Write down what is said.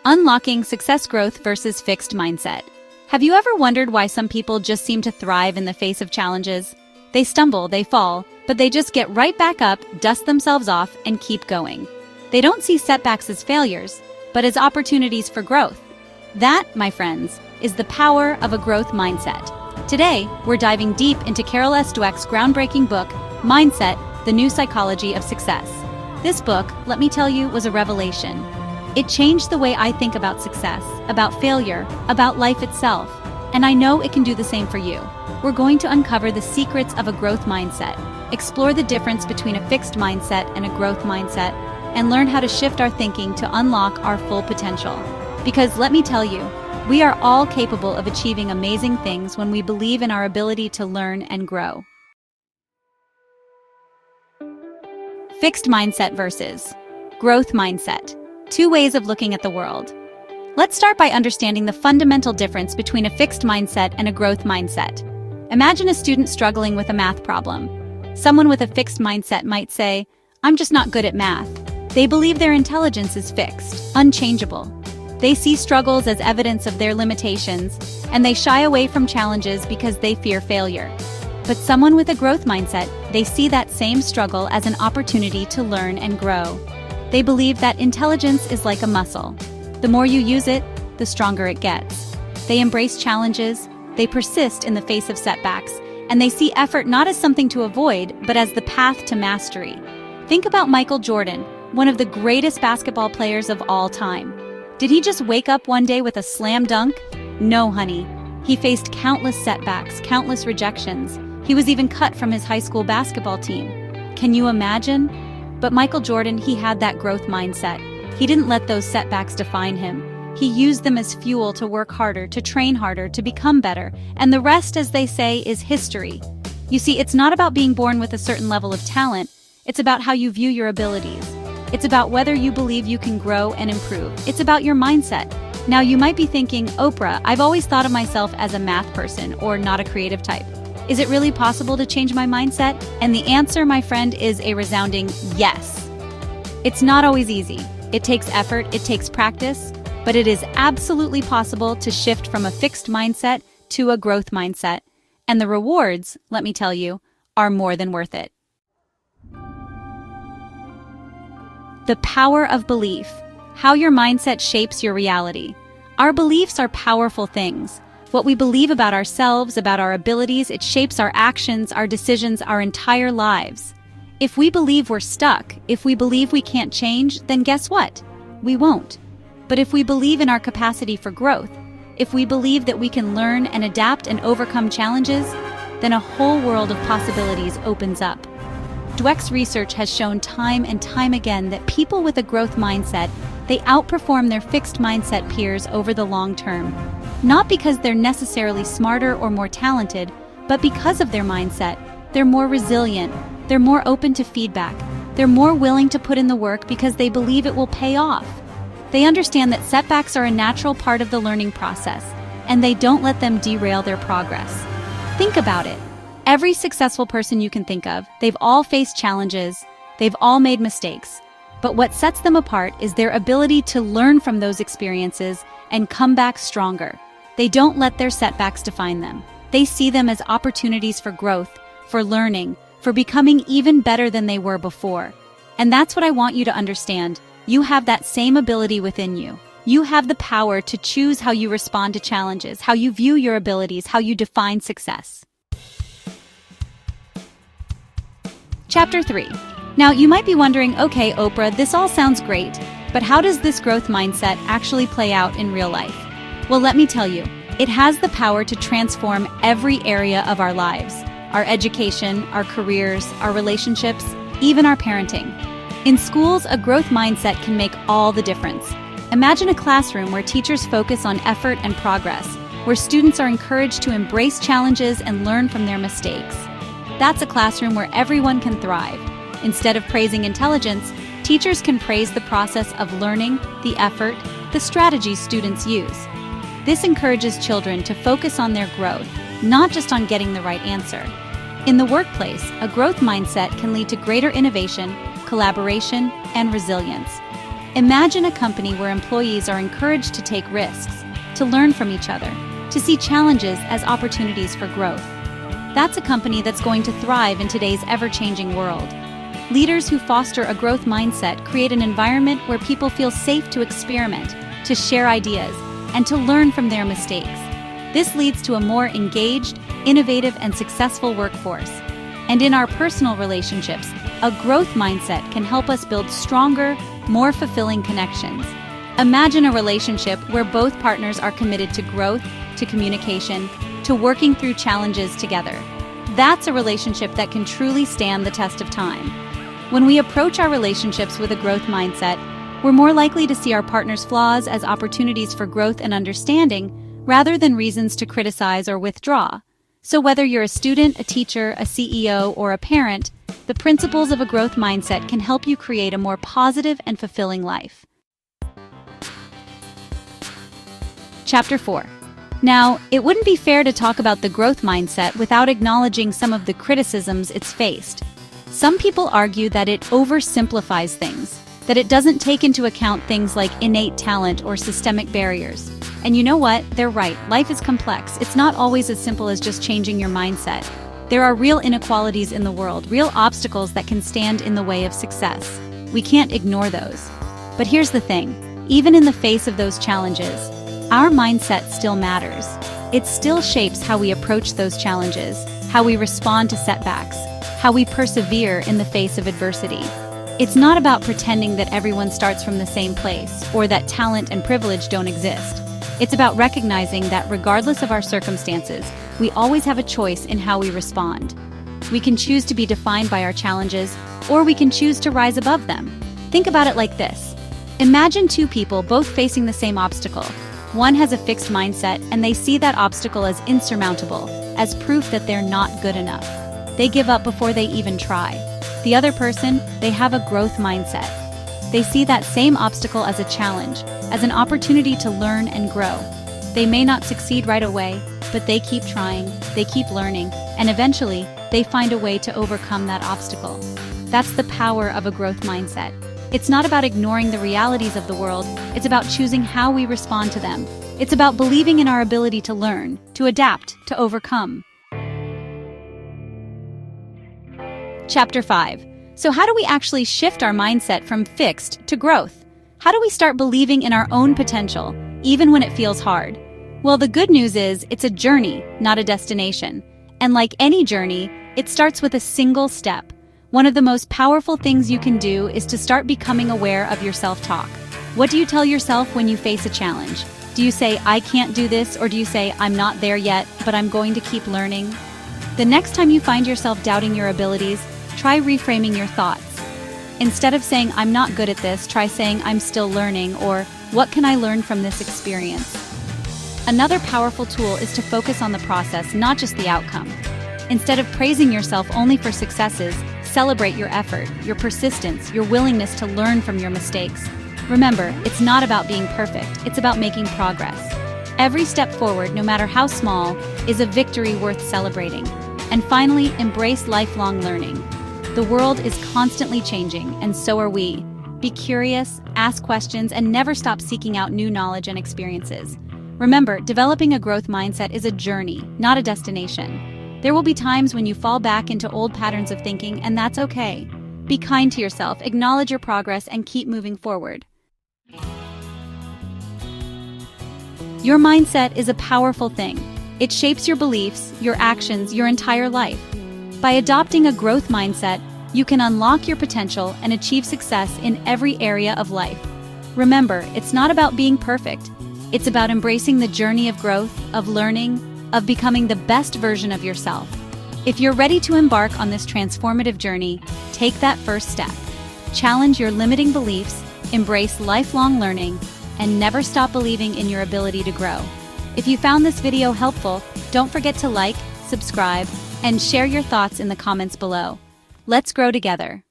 Unlocking success growth versus fixed mindset. Have you ever wondered why some people just seem to thrive in the face of challenges? They stumble, they fall, but they just get right back up, dust themselves off, and keep going. They don't see setbacks as failures, but as opportunities for growth. That, my friends, is the power of a growth mindset. Today, we're diving deep into Carol S. Dweck's groundbreaking book, Mindset: The New Psychology of Success. This book, let me tell you, was a revelation. It changed the way I think about success, about failure, about life itself, and I know it can do the same for you. We're going to uncover the secrets of a growth mindset, explore the difference between a fixed mindset and a growth mindset, and learn how to shift our thinking to unlock our full potential. Because let me tell you, we are all capable of achieving amazing things when we believe in our ability to learn and grow. Fixed mindset versus growth mindset. Two ways of looking at the world. Let's start by understanding the fundamental difference between a fixed mindset and a growth mindset. Imagine a student struggling with a math problem. Someone with a fixed mindset might say, "I'm just not good at math." They believe their intelligence is fixed, unchangeable. They see struggles as evidence of their limitations, and they shy away from challenges because they fear failure. But someone with a growth mindset, they see that same struggle as an opportunity to learn and grow. They believe that intelligence is like a muscle. The more you use it, the stronger it gets. They embrace challenges, they persist in the face of setbacks, and they see effort not as something to avoid, but as the path to mastery. Think about Michael Jordan, one of the greatest basketball players of all time. Did he just wake up one day with a slam dunk? No, honey. He faced countless setbacks, countless rejections. He was even cut from his high school basketball team. Can you imagine? But Michael Jordan, he had that growth mindset. He didn't let those setbacks define him. He used them as fuel to work harder, to train harder, to become better. And the rest, as they say, is history. You see, it's not about being born with a certain level of talent. It's about how you view your abilities. It's about whether you believe you can grow and improve. It's about your mindset. Now, you might be thinking, Oprah, I've always thought of myself as a math person or not a creative type. Is it really possible to change my mindset? And the answer, my friend, is a resounding yes. It's not always easy. It takes effort, it takes practice, but it is absolutely possible to shift from a fixed mindset to a growth mindset. And the rewards, let me tell you, are more than worth it. The power of belief. How your mindset shapes your reality. Our beliefs are powerful things. What we believe about ourselves, about our abilities, it shapes our actions, our decisions, our entire lives. If we believe we're stuck, if we believe we can't change, then guess what? We won't. But if we believe in our capacity for growth, if we believe that we can learn and adapt and overcome challenges, then a whole world of possibilities opens up. Dweck's research has shown time and time again that people with a growth mindset, they outperform their fixed mindset peers over the long term. Not because they're necessarily smarter or more talented, but because of their mindset. They're more resilient, they're more open to feedback, they're more willing to put in the work because they believe it will pay off. They understand that setbacks are a natural part of the learning process, and they don't let them derail their progress. Think about it. Every successful person you can think of, they've all faced challenges, they've all made mistakes. But what sets them apart is their ability to learn from those experiences and come back stronger. They don't let their setbacks define them. They see them as opportunities for growth, for learning, for becoming even better than they were before. And that's what I want you to understand. You have that same ability within you. You have the power to choose how you respond to challenges, how you view your abilities, how you define success. Chapter 3. Now, you might be wondering, okay, Oprah, this all sounds great, but how does this growth mindset actually play out in real life? Well, let me tell you, it has the power to transform every area of our lives, our education, our careers, our relationships, even our parenting. In schools, a growth mindset can make all the difference. Imagine a classroom where teachers focus on effort and progress, where students are encouraged to embrace challenges and learn from their mistakes. That's a classroom where everyone can thrive. Instead of praising intelligence, teachers can praise the process of learning, the effort, the strategies students use. This encourages children to focus on their growth, not just on getting the right answer. In the workplace, a growth mindset can lead to greater innovation, collaboration, and resilience. Imagine a company where employees are encouraged to take risks, to learn from each other, to see challenges as opportunities for growth. That's a company that's going to thrive in today's ever-changing world. Leaders who foster a growth mindset create an environment where people feel safe to experiment, to share ideas, and to learn from their mistakes. This leads to a more engaged, innovative, and successful workforce. And in our personal relationships, a growth mindset can help us build stronger, more fulfilling connections. Imagine a relationship where both partners are committed to growth, to communication, to working through challenges together. That's a relationship that can truly stand the test of time. When we approach our relationships with a growth mindset, we're more likely to see our partner's flaws as opportunities for growth and understanding, rather than reasons to criticize or withdraw. So whether you're a student, a teacher, a CEO, or a parent, the principles of a growth mindset can help you create a more positive and fulfilling life. Chapter 4. Now, it wouldn't be fair to talk about the growth mindset without acknowledging some of the criticisms it's faced. Some people argue that it oversimplifies things, that it doesn't take into account things like innate talent or systemic barriers. And you know what? They're right. Life is complex. It's not always as simple as just changing your mindset. There are real inequalities in the world, real obstacles that can stand in the way of success. We can't ignore those. But here's the thing. Even in the face of those challenges, our mindset still matters. It still shapes how we approach those challenges, how we respond to setbacks, how we persevere in the face of adversity. It's not about pretending that everyone starts from the same place or that talent and privilege don't exist. It's about recognizing that regardless of our circumstances, we always have a choice in how we respond. We can choose to be defined by our challenges, or we can choose to rise above them. Think about it like this. Imagine two people both facing the same obstacle. One has a fixed mindset and they see that obstacle as insurmountable, as proof that they're not good enough. They give up before they even try. The other person, they have a growth mindset. They see that same obstacle as a challenge, as an opportunity to learn and grow. They may not succeed right away, but they keep trying, they keep learning, and eventually, they find a way to overcome that obstacle. That's the power of a growth mindset. It's not about ignoring the realities of the world, it's about choosing how we respond to them. It's about believing in our ability to learn, to adapt, to overcome. Chapter 5. So how do we actually shift our mindset from fixed to growth? How do we start believing in our own potential, even when it feels hard? Well, the good news is it's a journey, not a destination. And like any journey, it starts with a single step. One of the most powerful things you can do is to start becoming aware of your self-talk. What do you tell yourself when you face a challenge? Do you say, I can't do this, or do you say, I'm not there yet, but I'm going to keep learning? The next time you find yourself doubting your abilities, try reframing your thoughts. Instead of saying, I'm not good at this, try saying, I'm still learning, or what can I learn from this experience? Another powerful tool is to focus on the process, not just the outcome. Instead of praising yourself only for successes, celebrate your effort, your persistence, your willingness to learn from your mistakes. Remember, it's not about being perfect, it's about making progress. Every step forward, no matter how small, is a victory worth celebrating. And finally, embrace lifelong learning. The world is constantly changing, and so are we. Be curious, ask questions, and never stop seeking out new knowledge and experiences. Remember, developing a growth mindset is a journey, not a destination. There will be times when you fall back into old patterns of thinking, and that's okay. Be kind to yourself, acknowledge your progress, and keep moving forward. Your mindset is a powerful thing. It shapes your beliefs, your actions, your entire life. By adopting a growth mindset, you can unlock your potential and achieve success in every area of life. Remember, it's not about being perfect. It's about embracing the journey of growth, of learning, of becoming the best version of yourself. If you're ready to embark on this transformative journey, take that first step. Challenge your limiting beliefs, embrace lifelong learning, and never stop believing in your ability to grow. If you found this video helpful, don't forget to like, subscribe, and share your thoughts in the comments below. Let's grow together.